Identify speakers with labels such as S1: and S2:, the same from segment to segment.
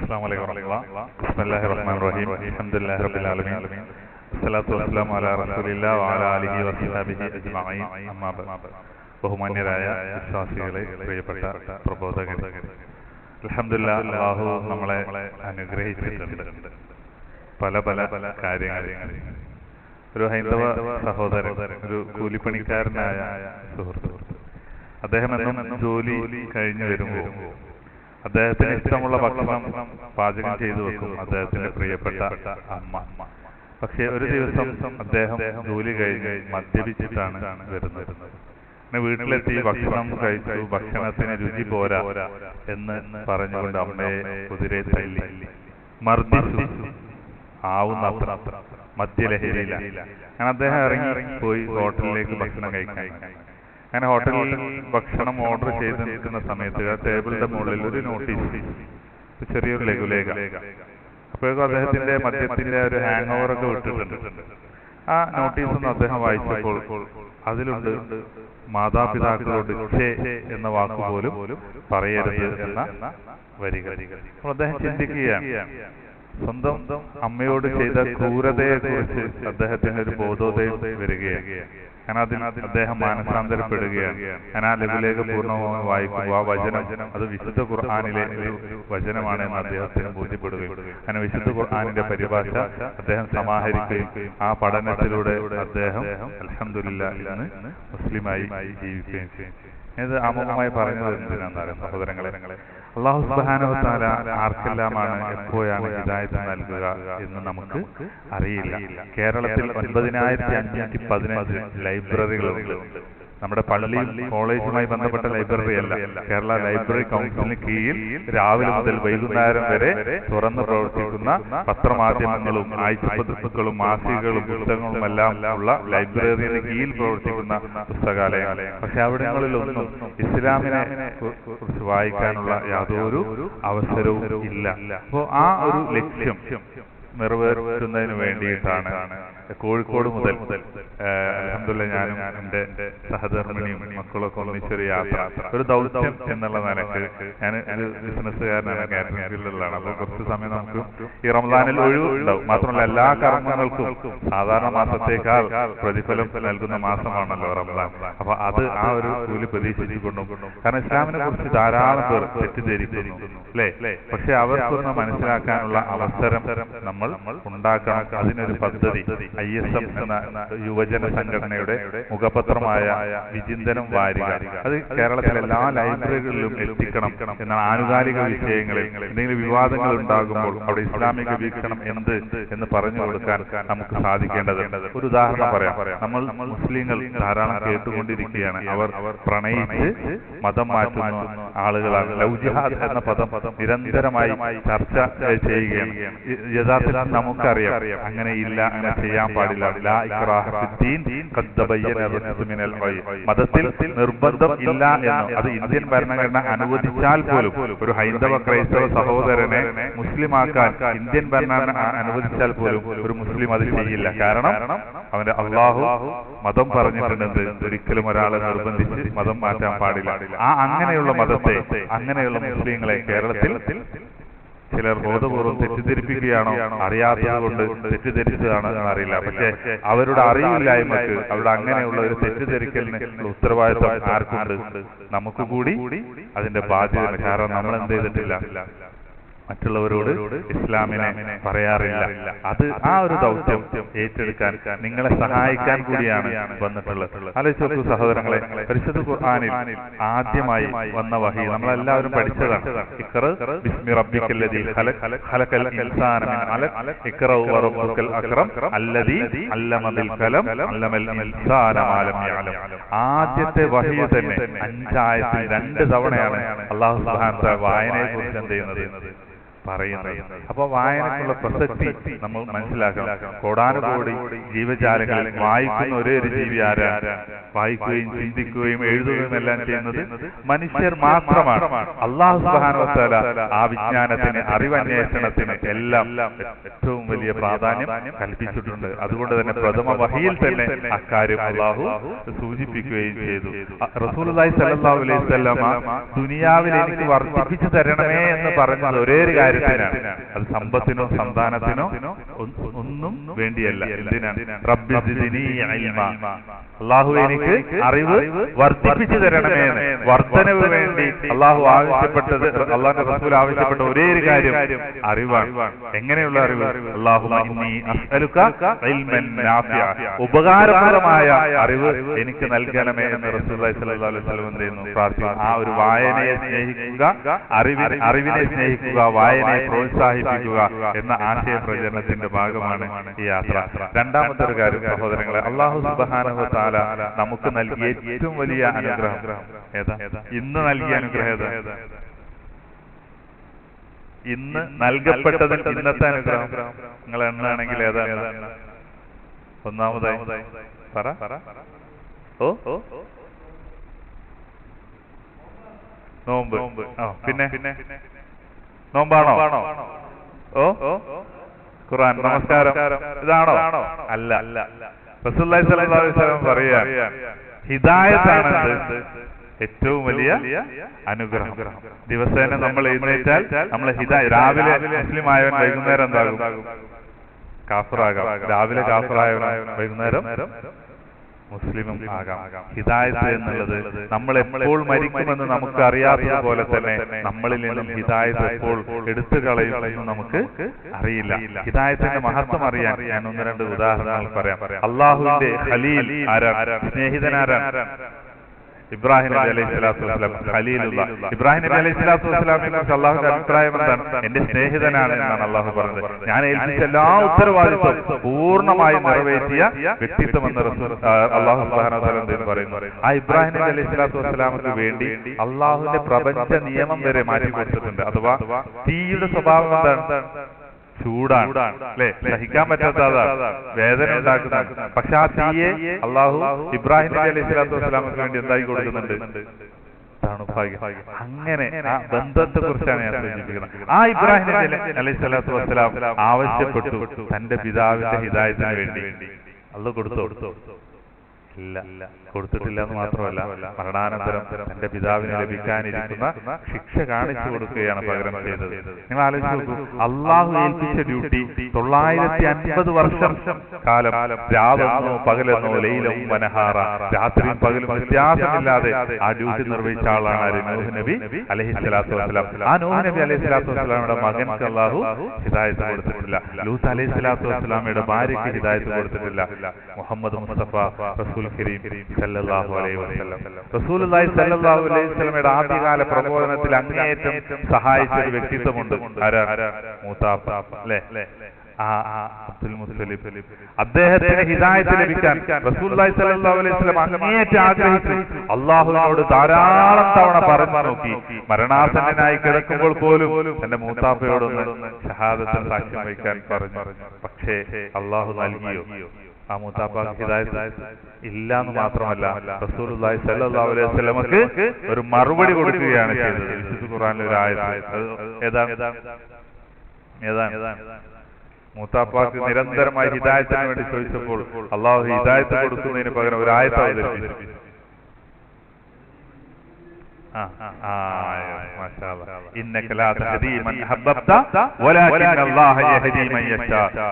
S1: Assalamualaikum warahmatullahi wabarakatuh. Bismillahirrahmanirrahim. Alhamdulillahi rabbil alamin. Wassalatu wassalamu ala rasulillah wa ala alihi wa sahbihi ajma'in. അമ്മാ ബഅദ്. ബഹുമാന്യരായ വിശ്വാസികളെ, പ്രിയപ്പെട്ട പ്രബോധകരെ, അൽഹംദുലില്ലാഹ് അല്ലാഹു നമ്മളെ അനുഗ്രഹിച്ചിട്ടുണ്ട് പല പല കാര്യങ്ങൾ. ഒരു ഹൈന്ദവ സഹോദരൻ, ഒരു കൂലിപ്പണിക്കാരനായ സുഹൃത്ത്, അദ്ദേഹം എന്നും ജോലി കഴിഞ്ഞു വരുമ്പോൾ അദ്ദേഹത്തിന് ഇഷ്ടമുള്ള ഭക്ഷണം പാചകം ചെയ്തു വെക്കും അദ്ദേഹത്തിന്റെ പ്രിയപ്പെട്ട അമ്മ. പക്ഷെ ഒരു ദിവസം അദ്ദേഹം ജോലി കഴിഞ്ഞ് മദ്യപിച്ചിട്ടാണ് വരുന്നത്. പിന്നെ വീട്ടിലെത്തി ഭക്ഷണം കഴിച്ചു, ഭക്ഷണത്തിന് രുചി പോരാ എന്ന് പറഞ്ഞുകൊണ്ട് അമ്മയെ കുതിരെ തല്ലി മർദ്ദിച്ചു. ആവുന്നത്ര മദ്യലഹരിയില്ല. അങ്ങനെ അദ്ദേഹം ഇറങ്ങി പോയി ഹോട്ടലിലേക്ക് ഭക്ഷണം കഴിക്കാൻ. അങ്ങനെ ഹോട്ടലിൽ ഭക്ഷണം ഓർഡർ ചെയ്ത് നിൽക്കുന്ന സമയത്ത് ആ ടേബിളിന്റെ മുകളിൽ ഒരു നോട്ടീസ്, ചെറിയൊരു ലഘുലേഖ. അപ്പോഴേക്കും അദ്ദേഹത്തിന്റെ മദ്യത്തിന്റെ ഒരു ഹാങ് ഓവർ ഒക്കെ വിട്ടിട്ടുണ്ട്. ആ നോട്ടീസൊന്നും അദ്ദേഹം വായിച്ചപ്പോൾ അതിലുണ്ട് മാതാപിതാക്കളോട് ഛേ എന്ന വാക്കുപോലും പറയരുത് എന്ന വരികൾ. അപ്പോൾ അദ്ദേഹം ചിന്തിക്കുകയാണ്, സ്വന്തം അമ്മയോട് ചെയ്ത ക്രൂരതയെ കുറിച്ച് അദ്ദേഹത്തിന് ഒരു ബോധോദയം വരികയാണ്. ഞാൻ അതിൽ അദ്ദേഹം മാനസാന്തരപ്പെടുകയാണ്. ഞാൻ ആ ലഘുലേഖ പൂർണ്ണമായി വായിക്കുമ്പോൾ ആ വചനം അത് വിശുദ്ധ ഖുർആനിലെ ഒരു വചനമാണെന്ന് അദ്ദേഹത്തിന് ബോധ്യപ്പെടുകയും അങ്ങനെ വിശുദ്ധ ഖുർആനിന്റെ പരിഭാഷ അദ്ദേഹം സമാഹരിക്കുകയും ആ പഠനത്തിലൂടെ അദ്ദേഹം അൽഹംദുലില്ലാഹ് ഇന്ന് മുസ്ലിമായി ജീവിക്കുകയും ചെയ്യും. ഇത് ആമുഖമായി പറഞ്ഞത് എന്തിനാണെന്നറിയാം സഹോദരങ്ങളെ, അല്ലാഹു സുബ്ഹാനഹു വ തആല ആർക്കെല്ലാമാണ് എപ്പോഴാണ് ഹിദായത്ത് നൽകുക എന്ന് നമുക്ക് അറിയില്ല. കേരളത്തിൽ 9515 ലൈബ്രറികളുണ്ട്. നമ്മുടെ പള്ളിയും കോളേജുമായി ബന്ധപ്പെട്ട ലൈബ്രറി അല്ല, കേരള ലൈബ്രറി കൗൺസിലിന് കീഴിൽ രാവിലെ മുതൽ വൈകുന്നേരം വരെ തുറന്നു പ്രവർത്തിക്കുന്ന പത്രമാധ്യമങ്ങളും ആഴ്ചപ്പതിപ്പുകളും മാസികകളും പുസ്തകങ്ങളും എല്ലാം ഉള്ള ലൈബ്രറിയുടെ കീഴിൽ പ്രവർത്തിക്കുന്ന പുസ്തകാലയം. പക്ഷെ അവിടങ്ങളിലൊന്നും ഇസ്ലാമിനെ കുറിച്ച് വായിക്കാനുള്ള യാതൊരു അവസരവും ഇല്ല. അപ്പോൾ ആ ഒരു ലക്ഷ്യം നിറവേറ്റുന്നതിന് വേണ്ടിയിട്ടാണ് കോഴിക്കോട് മുതൽ അൽഹംദുലില്ലാഹ് ഞാനും എൻ്റെ സഹധർമ്മിണിയും മക്കളൊക്കെ ഒന്നിച്ചൊരു യാത്ര, ഒരു ദൗത്യം എന്നുള്ള നിലക്ക്. ഞാൻ ഒരു ബിസിനസ്സുകാരനാണ്, കാറ്ററിംഗ് ഫീൽഡിലാണ്. അപ്പോൾ കുറച്ച് സമയം നമുക്ക് ഈ റമദാനിൽ ഒഴിവുണ്ടാവും. മാത്രമല്ല എല്ലാ കർമ്മങ്ങൾക്കും സാധാരണ മാസത്തേക്കാൾ പ്രതിഫലം നൽകുന്ന മാസമാണല്ലോ റമദാൻ. അപ്പൊ അത് ആ ഒരു കൂലി പ്രതീക്ഷിച്ചുകൊണ്ടും, കാരണം ഇസ്ലാമിനെ കുറിച്ച് ധാരാളം പേർ തെറ്റിദ്ധരിക്കുന്നു അല്ലേ. പക്ഷെ അവർക്കൊന്ന് മനസ്സിലാക്കാനുള്ള അവസരം നമ്മൾ ഉണ്ടാക്കണം. അതിനൊരു പദ്ധതി ISM എന്ന യുവജന സംഘടനയുടെ മുഖപത്രമായ വിചിന്തനം വാരിക, അത് കേരളത്തിലെ എല്ലാ ലൈബ്രറികളിലും എത്തിക്കണം എന്നാണ്. ആനുകാലിക വിഷയങ്ങളിൽ എന്തെങ്കിലും വിവാദങ്ങൾ ഉണ്ടാകുമ്പോൾ അവിടെ ഇസ്ലാമിക വീക്ഷണം എന്ത് എന്ന് പറഞ്ഞു കൊടുക്കാൻ നമുക്ക് സാധിക്കേണ്ടതുണ്ട്. ഒരു ഉദാഹരണം പറയാം. നമ്മൾ മുസ്ലിങ്ങൾ ധാരാളം കേട്ടുകൊണ്ടിരിക്കുകയാണ്, അവർ പ്രണയിച്ച് മതം മാറ്റുന്ന ആളുകളാണ്. ലവ് ജിഹാദ് എന്ന പദം നിരന്തരമായി ചർച്ച ചെയ്യുകയാണ്. യഥാർത്ഥത്തിൽ നമുക്കറിയാം അങ്ങനെ ഇല്ല, അങ്ങനെ ചെയ്യാൻ പാടില്ല. ലാ ഇക്റാഹ ഫിദ്ദീൻ ഖദ് തബയ്യന റുശ്ദു മിനൽ ഗയ്. മതത്തിൽ നിർബന്ധം ഇല്ല എന്ന് അത് ഇന്ത്യൻ ഭരണഘടന അനുവദിച്ചാൽ പോലും ഒരു ഹൈന്ദവ ക്രൈസ്തവ സഹോദരനെ മുസ്ലിമാക്കാൻ ഇന്ത്യൻ ഭരണഘടന അനുവദിച്ചാൽ പോലും ഒരു മുസ്ലിം അത് ചെയ്യില്ല. കാരണം അവന്റെ അള്ളാഹു മതം പറഞ്ഞിട്ടുണ്ടെന്ന് ഒരിക്കലും ഒരാളെ നിർബന്ധിച്ച് മതം മാറ്റാൻ പാടില്ല. ആ അങ്ങനെയുള്ള മതത്തെ, അങ്ങനെയുള്ള മുസ്ലിങ്ങളെ കേരളത്തിൽ ചിലർ ബോധപൂർവ്വം തെറ്റിദ്ധരിപ്പിക്കുകയാണോ, അറിയാത്തത് കൊണ്ട് തെറ്റിദ്ധരിച്ചതാണോ എന്നറിയില്ല. പക്ഷെ അവരുടെ അറിവില്ലായ്മക്ക് അവരുടെ അങ്ങനെയുള്ള ഒരു തെറ്റിദ്ധരിക്കലിന് ഉത്തരവാദിത്വം ആർക്കുണ്ട്? നമുക്ക് കൂടി അതിന്റെ ബാധ്യത. കാരണം നമ്മൾ എന്ത് ചെയ്തിട്ടില്ല, മറ്റുള്ളവരോട് ഇസ്ലാമിനെ പറയാറില്ല. അത് ആ ഒരു ദൗത്യം ഏറ്റെടുക്കാൻ നിങ്ങളെ സഹായിക്കാൻ കൂടിയാണ് വന്നിട്ടുള്ളത്. ആലോചിച്ചു സഹോദരങ്ങളെ, പരിശുദ്ധ ഖുർആനിൽ ആദ്യമായി വന്ന വഹി നമ്മളെല്ലാവരും പഠിച്ചതാണ്. ഇഖ്റ ബിസ്മി റബ്ബിക്കൽ ലദീ ഖലഖൽ ഇൻസാന മിൻ അലഖ് ഇഖ്റ വറബ്ബുക്കൽ അക്രം അല്ലദീ അല്ലമ ബിൽ ഖലം അല്ലമൽ ഇൻസാന മാ ലം യഅലം. ആദ്യത്തെ വഹി തന്നെ 5 ആയത്തിൽ 2 തവണയാണ് അല്ലാഹു സുബ്ഹാനഹു വ തആല വായനയെ കുറിച്ച് എന്ത് ചെയ്യുന്നത്, പറയുന്നത്. അപ്പൊ വായനക്കുള്ള പ്രസക്തി നമ്മൾ മനസ്സിലാക്കണം. കോടാനുകോടി ജീവജാലങ്ങളിൽ വായിക്കുന്ന ഒരേ ഒരു ജീവി ആരാണ്? വായിക്കുകയും ചിന്തിക്കുകയും എഴുതുകയും എല്ലാം ചെയ്യുന്നത് മനുഷ്യർ മാത്രമാണ്. അല്ലാഹു സുബ്ഹാനഹു വ തആല ആ വിജ്ഞാനത്തിന്, അറിവന്വേഷണത്തിന് എല്ലാം ഏറ്റവും വലിയ പ്രാധാന്യം കൽപ്പിച്ചിട്ടുണ്ട്. അതുകൊണ്ട് തന്നെ പ്രഥമ വഹിയിൽ തന്നെ അക്കാര്യം അല്ലാഹു സൂചിപ്പിക്കുകയും ചെയ്തു. റസൂലുള്ളാഹി സ്വല്ലല്ലാഹു അലൈഹി വസല്ലമ ദുനിയാവിൽ എനിക്ക് വർദ്ധിപ്പിച്ചു തരണമേ എന്ന് പറഞ്ഞത് ഒരേ ഒരു കാര്യം കാര്യത്തിനാണ്. അത് സമ്പത്തിനോ സന്താനത്തിനോ ഒന്നും വേണ്ടിയല്ല. എന്തിനാണ്? റബ്ബി സിദ്നി ഇൽമാ, അള്ളാഹു എനിക്ക് അറിവ് വർദ്ധിപ്പിച്ചു തരണമേ എന്ന്. വർധനവ് വേണ്ടി അള്ളാഹു ആവശ്യപ്പെട്ടത്, അള്ളാഹുന്റെ റസൂൽ ആവശ്യപ്പെട്ട ഒരേ ഒരു കാര്യം അറിവാണ്. എങ്ങനെയുള്ള അറിവ്? അല്ലാഹുമ്മ ഇന്നി അസ്അലുക ഇൽമൻ നാഫിഅ, ഉപകാരപ്രദമായ അറിവ് എനിക്ക് നൽകണമേ എന്ന് റസൂലുള്ളാഹി സ്വല്ലല്ലാഹു അലൈഹി വസല്ലം പ്രാർത്ഥിക്കുന്നു. ആ ഒരു വായനയെ സ്നേഹിക്കുക, അറിവിനെ സ്നേഹിക്കുക, വായനയെ പ്രോത്സാഹിപ്പിക്കുക എന്ന ആശയ പ്രചരണത്തിന്റെ ഭാഗമാണ് ഈ യാത്ര. രണ്ടാമത്തെ ഒരു കാര്യം സഹോദരങ്ങളെ, അല്ലാഹു സുബ്ഹാനഹു വ തആല നമുക്ക് നൽകിയ ഏറ്റവും വലിയ അനുഗ്രഹം ഏതാ? ഇന്ന് നൽകിയ അനുഗ്രഹം ഏതാ? ഇന്ന് നൽകപ്പെട്ടതിൽ ഇന്നത്തെ അനുഗ്രഹം നിങ്ങൾ എണ്ണാണെങ്കിൽ ഏതാണ്? ഒന്നാമതായി പറ. ഓ നോമ്പ്. പിന്നെ നോമ്പാണോ? ഓ ഖുർആൻ, നമസ്കാരം, ഇതാണോ? അല്ല. റസൂലുള്ളാഹി സ്വല്ലല്ലാഹു അലൈഹി വസല്ലം പറയാ, ഹിദായത്താണ് ഏറ്റവും വലിയ അനുഗ്രഹം. ദിവസേന നമ്മൾ എഴുന്നേറ്റാൽ നമ്മൾ രാവിലെ മുസ്ലിം ആയവൻ വൈകുന്നേരം എന്താകും? കാഫിറാകാം. രാവിലെ കാഫിറായവൻ വൈകുന്നേരം മുസ്ലിമും ആകാം. ഹിദായത്ത് എന്നുള്ളത് നമ്മൾ എപ്പോൾ മരിക്കുമെന്ന് നമുക്ക് അറിയാത്തതുപോലെ തന്നെ നമ്മളിൽ നിന്നും ഹിദായത്ത് എപ്പോൾ എടുത്തു കളയുമെന്ന് നമുക്ക് അറിയില്ല. ഹിദായത്തിന്റെ മഹത്വം അറിയാൻ ഞാൻ ഒന്ന് രണ്ട് ഉദാഹരണങ്ങൾ പറയാം. അള്ളാഹുവിന്റെ ഖലീൽ ആരാണ്? സ്നേഹിതനാരാണ്? ഇബ്രാഹിം നബി അലൈഹി സ്വലാത്തു വസ്സലാം, ഖലീലുള്ള ഇബ്രാഹിം നബി അലൈഹി സ്വലാത്തു വസ്സലാമിനെ കുറിച്ച് അള്ളാഹുവിന്റെ അഭിപ്രായം എന്താണ്? എന്റെ സ്നേഹിതനാണ് എന്നാണ് അള്ളാഹു പറഞ്ഞത്. ഞാൻ ഏൽപ്പിച്ച എല്ലാ ഉത്തരവാദിത്വം പൂർണ്ണമായും നിറവേറ്റിയ വ്യക്തിത്വം എന്ന് അള്ളാഹു സുബ്ഹാനഹു വ തആല പറയുന്നു. ആ ഇബ്രാഹിം നബി അലൈഹി സ്വലാത്തു വസ്സലാമിന് വേണ്ടി അള്ളാഹുവിന്റെ പ്രപഞ്ച നിയമം വരെ മാറ്റി കൊടുത്തിട്ടുണ്ട്. അഥവാ തീയുടെ സ്വഭാവം എന്താണ്? ചൂടാണ്, അല്ലെ? സഹിക്കാൻ പറ്റാത്തതാണ്, വേദന ഉണ്ടാക്കുന്നതാണ്. പക്ഷെ ആ തീയെ അള്ളാഹു ഇബ്രാഹിം നബി അലൈഹി സ്വലാത്തു വസ്സലാമിന് വേണ്ടി എന്തായി കൊടുക്കുന്നുണ്ട്? തണുപ്പായി. അങ്ങനെ ആ ബന്ധത്തെ കുറിച്ചാണ് ഞാൻ സൂചിപ്പിക്കുന്നത്. ആ ഇബ്രാഹിം നബി അലൈഹി സ്വലാത്തു വസ്സലാം ആവശ്യപ്പെട്ടു തന്റെ പിതാവിന്റെ ഹിദായത്തിന് വേണ്ടി. അള്ളാഹു കൊടുത്തോ? ഇല്ല, കൊടുത്തിട്ടില്ല എന്ന് മാത്രമല്ല, മരണാനന്തരം തന്റെ പിതാവിന് ലഭിക്കാനിരിക്കുന്ന ശിക്ഷ കാണിച്ചു കൊടുക്കുകയാണ് പകരം ചെയ്തത്. നിങ്ങൾ ആലോചിച്ച് നോക്കൂ, അള്ളാഹു ഏൽപ്പിച്ച ഡ്യൂട്ടി 950 വർഷം കാലം, രാവെന്നോ പകലെന്നോ, ലൈലം വനഹാറ, രാത്രിയും പകലും വ്യത്യാസമില്ലാതെ ആ ഡ്യൂട്ടി നിർവഹിച്ച ആളാണ് നൂഹ് നബി അലൈഹി സ്വലാത്തു വസ്സലാം. ആ നൂഹ് നബി അലൈഹി സ്വലാത്തു വസ്സലാമയുടെ മകൻക്ക് അള്ളാഹു ഹിദായത്ത് കൊടുത്തിട്ടില്ല. ലൂത്ത് അലൈഹി സ്വലാത്തു വസ്സലാമയുടെ ഭാര്യയ്ക്ക് ഹിദായത്ത് കൊടുത്തിട്ടില്ല. മുഹമ്മദ് മുസ്തഫ റസൂൽ കരീം സല്ലല്ലാഹു അലൈഹി വസല്ലം, റസൂലുള്ളാഹി സല്ലല്ലാഹു അലൈഹി വസല്ലമയുടെ ആദ്യകാല പ്രബോധനത്തിൽ അങ്ങേയറ്റം സഹായിച്ച ഒരു വ്യക്തിത്വമുണ്ട്. ആരാണ്? മൂത്താപ്പ, അല്ലേ? അബ്ദുൽ മുത്തലിബ്. അദ്ദേഹത്തിന് ഹിദായത്ത് ലഭിക്കാൻ റസൂലുള്ളാഹി സ്വല്ലല്ലാഹു അലൈഹി വസല്ലം അങ്ങേയറ്റം ആഗ്രഹിച്ചു. അല്ലാഹുവിനോട് ധാരാളം തവണ പറഞ്ഞു നോക്കി. മരണാസന്നനായി കിടക്കുമ്പോൾ പോലും തന്റെ മൂത്താപ്പയോടൊന്ന് ഷഹാദത്തിൽ സാക്ഷ്യം വഹിക്കാൻ പറഞ്ഞു. പക്ഷേ അല്ലാഹു നൽകിയോ? ആ മൂത്താപ്പ ഹിദായത്ത് ഇല്ല എന്ന് മാത്രമല്ല, റസൂലുള്ളാഹി സ്വല്ലല്ലാഹു അലൈഹി വസല്ലമക്ക് ഒരു മറുപടി കൊടുക്കുകയാണ് ചെയ്തത്. വിശുദ്ധ ഖുർആനിലെ ഒരു ആയത്ത്. ഏതാണ്? മൂത്താപ്പാക്ക് നിരന്തരമായി ഹിദായത്തിന് വേണ്ടി ചോദിച്ചപ്പോൾ അള്ളാഹു ഹിദായത്ത് കൊടുക്കുന്നതിന് പകരം ഒരു ആയത്ത് അവതരിപ്പിച്ചു.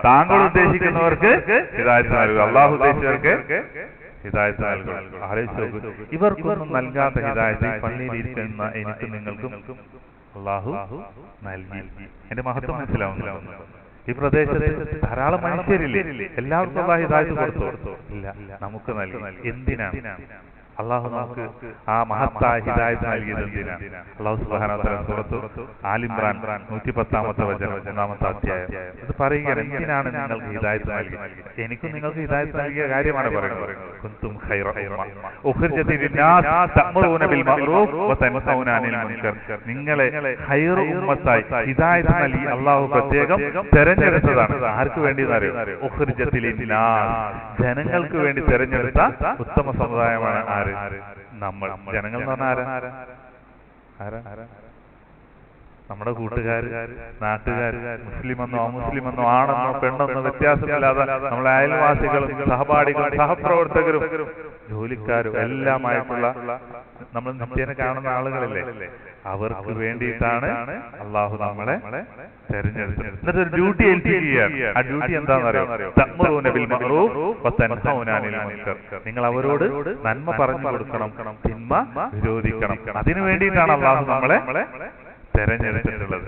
S1: താങ്കൾ ഉദ്ദേശിക്കുന്നവർക്ക് ഹിദായത്ത് നൽകുക, അള്ളാഹു ഉദ്ദേശിച്ചവർക്ക് ഹിദായത്ത് നൽകുക. ആലോചിച്ച് നോക്കൂ, ഇവർക്കൊന്നും നൽകാത്ത ഹിദായത്ത് പള്ളിയിലിരിക്കുന്ന എനിക്ക് നിങ്ങൾക്കും അള്ളാഹു നൽകി. എന്റെ മഹത്വം മനസ്സിലാവുന്നില്ല. ഈ പ്രദേശത്ത് ധാരാളം മനുഷ്യരില്ലേ? എല്ലാവർക്കും അള്ളാഹു ഹിദായത്ത് കൊടുത്തു? ഇല്ല, നമുക്ക് നൽകി. എന്തിനാണ് അള്ളാഹു നമുക്ക് ആ മഹത്തായ ഹിദായത്ത് നൽകിയത്? എന്തിനാണ്? അള്ളാഹു സുബ്ഹാനഹു വ തആല സൂറത്ത് ആൽ ഇംറാൻ 110-ാമത്തെ വചനം, 1-ാമത്തെ അധ്യായം ഇത് പറയുകയാണ്, എന്തിനാണ് നിങ്ങൾക്ക് ഹിദായത്ത് നൽകിയത്? എനിക്കും നിങ്ങൾക്ക് ഹിദായത്ത് നൽകിയ കാര്യമാണ് പറയുന്നത്. കുന്തും ഖൈറ ഉമ്മ ഉഖ്രിജത് ലിന്നാസ് തഅ്മുറൂന ബിൽ മഅറൂഫ് വ തൻഹൗന അനിൽ മുൻകർ. നിങ്ങളെ ഖൈറ ഉമ്മത്തായി ഹിദായത്ത് നൽകി അള്ളാഹു പ്രത്യേകം തെരഞ്ഞെടുത്തതാണ്. ആർക്ക് വേണ്ടി എന്നറിയോ? ഉഖ്രിജത് ലിന്നാസ്, ജനങ്ങൾക്ക് വേണ്ടി തെരഞ്ഞെടുത്ത ഉത്തമ സമുദായമാണ് നമ്മൾ. ജനങ്ങൾ എന്ന് പറഞ്ഞാൽ ആരാ? നമ്മുടെ കൂട്ടുകാർ, നാട്ടുകാർ, മുസ്ലിമെന്നോ അമുസ്ലിമെന്നോ ആണെന്നോ പെണ്ണെന്നോ വ്യത്യാസമില്ലാതെ നമ്മളെ അയൽവാസികളും സഹപാഠികളും സഹപ്രവർത്തകരും ജോലിക്കാരും എല്ലാമായിട്ടുള്ള നമ്മൾ നിത്യേന കാണുന്ന ആളുകളില്ലേ, അവർക്ക് വേണ്ടിയിട്ടാണ് അള്ളാഹു നമ്മളെ തെരഞ്ഞെടുത്തത്. എന്നിട്ടൊരു ഡ്യൂട്ടി ഏൽപ്പിക്കുകയാണ്. ആ ഡ്യൂട്ടി എന്താണെന്നറിയോ? തഅ്മുറൂന ബിൽ മഅ്റൂഫ് വതൻഹൗന അനിൽ മുൻകർ. നിങ്ങൾ അവരോട് നന്മ പറഞ്ഞു കൊടുക്കണം, തിന്മ വിരോധിക്കണം. അതിനു വേണ്ടിയിട്ടാണ് അള്ളാഹു നമ്മളെ തെരഞ്ഞെടുത്തിട്ടുള്ളത്.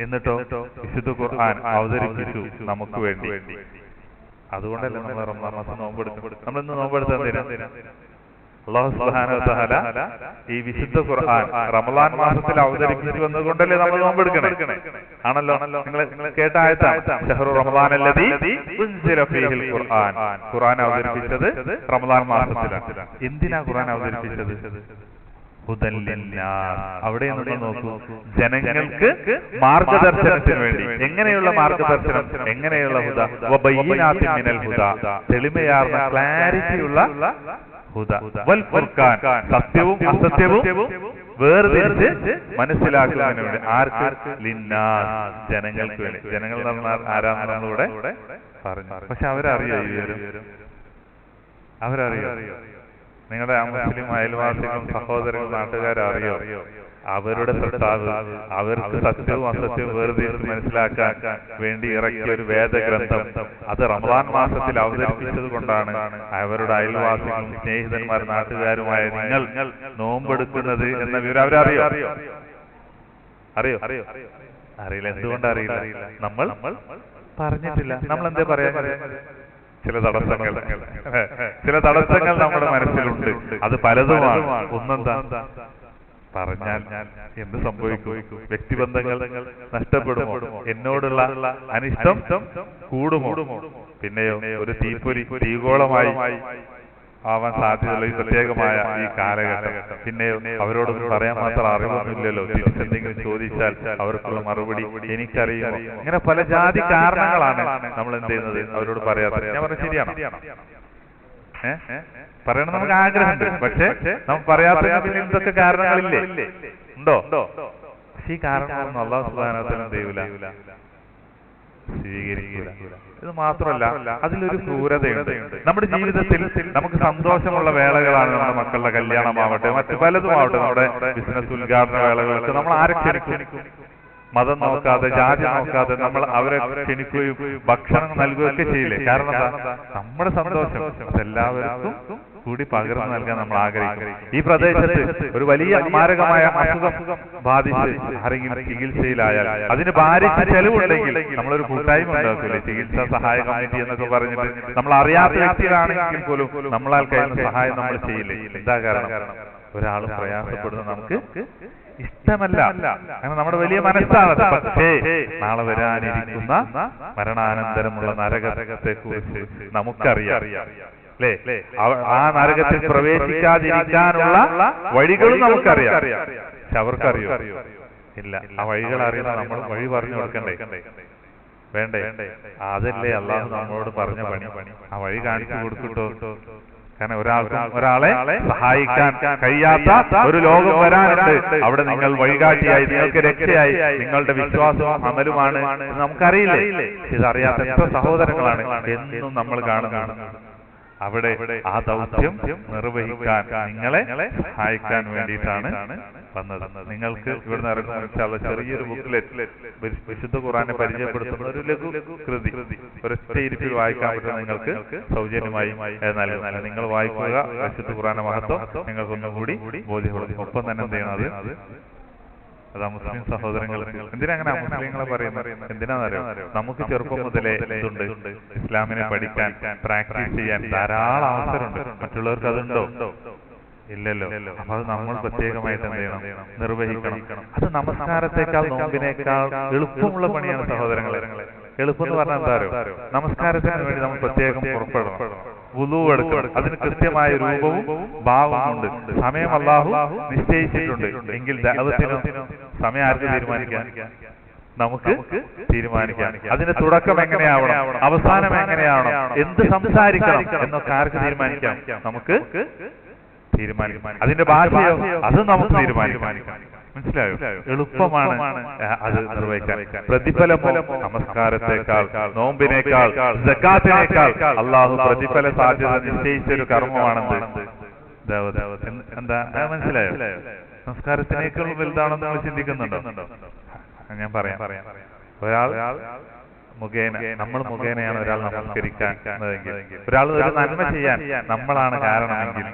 S1: എന്നിട്ടോ വിശുദ്ധ ഖുർആൻ അവതരിപ്പിച്ചു നമുക്ക് വേണ്ടി. അതുകൊണ്ടല്ലേ നമ്മൾ റമദാൻ മാസം നോമ്പെടുക്കും. നമ്മളിന്ന് നോമ്പെടുത്താ അല്ലാഹു സുബ്ഹാനഹു വ തആല ഈ വിശുദ്ധ ഖുർആൻ റമളാൻ മാസത്തിൽ അവതരിപ്പിച്ചു വന്നതുകൊണ്ടല്ലേ നമ്മൾ നോമ്പെടുക്കണേ? ആണല്ലോ. നിങ്ങൾ കേട്ട ആയത്താണ് ശഹ്റു റമളാനല്ലദീ ഉൻസില ഫീഹിൽ ഖുർആൻ. ഖുർആൻ അവതരിപ്പിച്ചത് റമളാൻ മാസത്തിലാണ്. എന്തിനാ ഖുർആൻ അവതരിപ്പിച്ചത്? ഹുദൻ ലിന്നാസ്. അവിടെ നമ്മൾ നോക്കൂ, ജനങ്ങൾക്ക് മാർഗദർശനത്തിന് വേണ്ടി. എങ്ങനെയുള്ള മാർഗദർശനം? എങ്ങനെയുള്ള ഹുദ? വബയ്യിനാത്തിൻ മിനൽ ഹുദ. തെളിമയാർന്ന ക്ലാരിറ്റിയുള്ള ഹുദ. വൽ ഫുർഖാൻ. സത്യവും അസത്യവും വേർതിരിച്ച് മനസ്സിലാക്കുന്നതിന് വേണ്ടി. ആർക്ക്? ലിന്നാസ്, ജനങ്ങൾക്ക് വേണ്ടി. ജനങ്ങൾ ആരാണെന്നൂടെ പറഞ്ഞു. പക്ഷെ അവരറിയോ ഈ വിവരം? അവരറിയോ? നിങ്ങളുടെ മുസ്ലിം അയൽവാസികളും സഹോദരങ്ങളും നാട്ടുകാരറിയോ അവരുടെ സൃഷ്ടാവ് അവർക്ക് സത്യവും അസത്യവും വേർതിരിച്ച് മനസ്സിലാക്കാൻ വേണ്ടി ഇറക്കിയ ഒരു വേദഗ്രന്ഥം അത് റമളാൻ മാസത്തിൽ അവതരിപ്പിച്ചത് കൊണ്ടാണ് അവരുടെ അയൽവാസികളും സ്നേഹിതന്മാർ നാട്ടുകാരുമായ നിങ്ങൾ നോമ്പെടുക്കുന്നത് എന്ന വിവരം അവരറിയോ? അറിയോ? അറിയില്ല. എന്തുകൊണ്ടറിയില്ല? നമ്മൾ പറഞ്ഞിട്ടില്ല. നമ്മൾ എന്താ പറയാ? ചില തടസ്സങ്ങൾ നമ്മുടെ മനസ്സിലുണ്ട്. അത് പലതുമാണ്. ഒന്നെന്താ? പറഞ്ഞാൽ എന്ത് സംഭവിക്കും? വ്യക്തിബന്ധങ്ങൾ നഷ്ടപ്പെടുമോ? എന്നോടുള്ള അനിഷ്ടം കൂടുമോ? പിന്നെയോ ഒരു തീഗോളമായി ആവാൻ സാധ്യതയുള്ള ഈ പ്രത്യേകമായ ഈ കാലഘട്ടം. പിന്നെയോ അവരോട് പറയാൻ മാത്രം അറിവൊന്നുമില്ലല്ലോ. തിരിച്ചെന്തെങ്കിലും ചോദിച്ചാൽ അവർക്കുള്ള മറുപടി എനിക്കറിയുമോ? ഇങ്ങനെ പല ജാതി കാരണങ്ങളാണ് നമ്മൾ എന്ത് ചെയ്യുന്നത്? അവരോട് പറയാത്തത്. ഞാൻ പറഞ്ഞത് ശരിയാണോ? പറയണം നമുക്ക് ആഗ്രഹമുണ്ട്. പക്ഷെ നമുക്ക് പറയാത്തതിന് എന്തൊക്കെ കാരണങ്ങളില്ലേ? ഉണ്ടോ? പക്ഷെ ഈ കാരണങ്ങളൊന്നും അല്ലാഹു സുബ്ഹാനഹു വ തആല എന്ത് ചെയ്യൂല? സ്വീകരിക്കില്ല. ഇത് മാത്രമല്ല, അതിലൊരു ക്രൂരതയുണ്ട്. നമ്മുടെ ജീവിതത്തിൽ നമുക്ക് സന്തോഷമുള്ള വേളകളാണ് നമ്മുടെ മക്കളുടെ കല്യാണമാവട്ടെ, മറ്റു പലതുമാവട്ടെ, നമ്മുടെ ബിസിനസ് ഉദ്ഘാടന വേളകൾക്ക് നമ്മൾ ആരെ ക്ഷണിക്കും? മതം നോക്കാതെ, ജാതി നോക്കാതെ നമ്മൾ അവരെ ക്ഷണിക്കുകയും ഭക്ഷണം നൽകുകയൊക്കെ ചെയ്യില്ലേ? കാരണം നമ്മുടെ സന്തോഷം എല്ലാവർക്കും കൂടി പകർന്നു നൽകാൻ നമ്മൾ ആഗ്രഹിക്കും. ഈ പ്രദേശത്ത് ഒരു വലിയ മാരകമായ അസുഖം ബാധിച്ച് ആരെങ്കിലും ചികിത്സയിലായാൽ അതിന് ഭാരിച്ച ചെലവുണ്ടെങ്കിൽ നമ്മളൊരു കൂട്ടായ്മ ഉണ്ടാക്കില്ലേ? ചികിത്സാ സഹായ കമ്മിറ്റി എന്നൊക്കെ പറഞ്ഞിട്ട് നമ്മൾ അറിയാത്ത വ്യക്തികളാണെങ്കിൽ പോലും നമ്മളാൽ കഴിയുന്ന സഹായം നമ്മൾ ചെയ്യില്ലേ? എന്താ കാരണം? ഒരാൾ പ്രയാസപ്പെടുന്നത് നമുക്ക് ഇഷ്ടമല്ല. അങ്ങനെ നമ്മുടെ വലിയ മനസ്സാണത്. പക്ഷേ നാളെ വരാനിരിക്കുന്ന മരണാനന്തരമുള്ള നരകത്തെ കുറിച്ച് നമുക്കറിയാം അല്ലേ? ആ നരകത്തിൽ പ്രവേശിക്കാതിരിക്കാനുള്ള വഴികളും നമുക്കറിയാം. പക്ഷെ അവർക്കറിയോ? ഇല്ല. ആ വഴികൾ അറിയുന്ന നമ്മൾ വഴി പറഞ്ഞു കൊടുക്കണ്ടേ? വേണ്ടേ? അതല്ലേ അള്ളാഹു നമ്മളോട് പറഞ്ഞ പണി. ആ വഴി കാണിച്ചു കൊടുത്തിട്ടോ? കാരണം ഒരാളെ സഹായിക്കാൻ കഴിയാത്ത ഒരു ലോകം വരാനുണ്ട്. അവിടെ നിങ്ങൾ വഴികാട്ടിയായി, നിങ്ങൾക്ക് രക്ഷയായി, നിങ്ങളുടെ വിശ്വാസവും അമലുമാണ് നമുക്കറിയില്ലേ? ഇതറിയാത്ത എത്ര സഹോദരങ്ങളാണ് എന്നും നമ്മൾ കാണുന്നതാണ്. അവിടെ ആ ദൗത്യം നിർവഹിക്കാൻ നിങ്ങളെ സഹായിക്കാൻ വേണ്ടിയിട്ടാണ് വന്നത്. നിങ്ങൾക്ക് ഇവിടുന്ന് ഇറങ്ങുന്ന ചെറിയൊരു ബുക്ക്ലെറ്റ് വിശുദ്ധ ഖുർആനെ പരിചയപ്പെടുത്തുന്ന ഒരു ലഘു കൃതി ഒരൊറ്റ ഇരിപ്പിൽ വായിക്കാൻ പറ്റുന്ന നിങ്ങൾക്ക് സൗജന്യമായി നൽകുന്നതല്ല. നിങ്ങൾ വായിക്കുക. വിശുദ്ധ ഖുർആന്റെ മഹത്വം നിങ്ങൾക്കൊന്നുകൂടി ബോധ്യപ്പെടും. ഒപ്പം തന്നെ എന്ത് ചെയ്യണം? അതാ മുസ്ലിം സഹോദരങ്ങൾ. എന്തിനാ അങ്ങനെ മുസ്ലിങ്ങളെ പറയുന്നത്? എന്തിനാണെന്നറിയോ? നമുക്ക് ചെറുപ്പം മുതലേ ഇതുണ്ട്. ഇസ്ലാമിനെ പഠിക്കാൻ, പ്രാക്ടീസ് ചെയ്യാൻ ധാരാളം അവസരമുണ്ട്. മറ്റുള്ളവർക്ക് അതുണ്ടോ? ഇല്ലല്ലോ. അപ്പൊ അത് നമ്മൾ പ്രത്യേകമായിട്ട് എന്ത് ചെയ്യണം? നിർവഹിക്കണം. അത് നമസ്കാരത്തെക്കാൾ, നോമ്പിനേക്കാൾ എളുപ്പമുള്ള പണിയാണ് സഹോദരങ്ങളെ. എളുപ്പം എന്ന് പറഞ്ഞാൽ എന്താ? നമസ്കാരത്തിന് വേണ്ടി നമ്മൾ പ്രത്യേകം പുറപ്പെടണം. വുളു എടുക്കണം. അതിന് കൃത്യമായ രൂപവും ഭാവവും ഉണ്ട്. സമയം അല്ലാഹു നിശ്ചയിച്ചിട്ടുണ്ട്. എങ്കിൽ ദഅവത്തിനും സമയം ആർക്ക് തീരുമാനിക്കാൻ? നമുക്ക് തീരുമാനിക്കാം. അതിന്റെ തുടക്കം എങ്ങനെയാവണം, അവസാനം എങ്ങനെയാവണം, എന്ത് സംസാരിക്കണം എന്നൊക്കെ ആർക്ക് തീരുമാനിക്കാം? നമുക്ക് തീരുമാനിക്കാം. അതിന്റെ ഭാഷയോ അത് നമുക്ക് തീരുമാനിക്കാം. മനസ്സിലായോ? എളുപ്പമാണ് അത് നിർവഹിക്കാൻ. പ്രതിഫലമോ നമസ്കാരത്തെക്കാൾ, നോമ്പിനേക്കാൾ, സക്കാത്തിനേക്കാൾ അള്ളാഹു പ്രതിഫല സാധ്യത നിശ്ചയിച്ചൊരു കർമ്മമാണെന്ന്. എന്താ മനസ്സിലായോ? നമസ്കാരത്തിനേക്കാൾ വലുതാണെന്ന് നിങ്ങൾ ചിന്തിക്കുന്നുണ്ടോ? ഞാൻ പറയാം. ഒരാൾ മുഖേന, നമ്മൾ മുഖേനയാണ് ഒരാൾ നമസ്കരിക്കുന്നതെങ്കിൽ, ഒരാൾ ഒരു നന്മ ചെയ്യാൻ നമ്മളാണ് കാരണമെങ്കിൽ,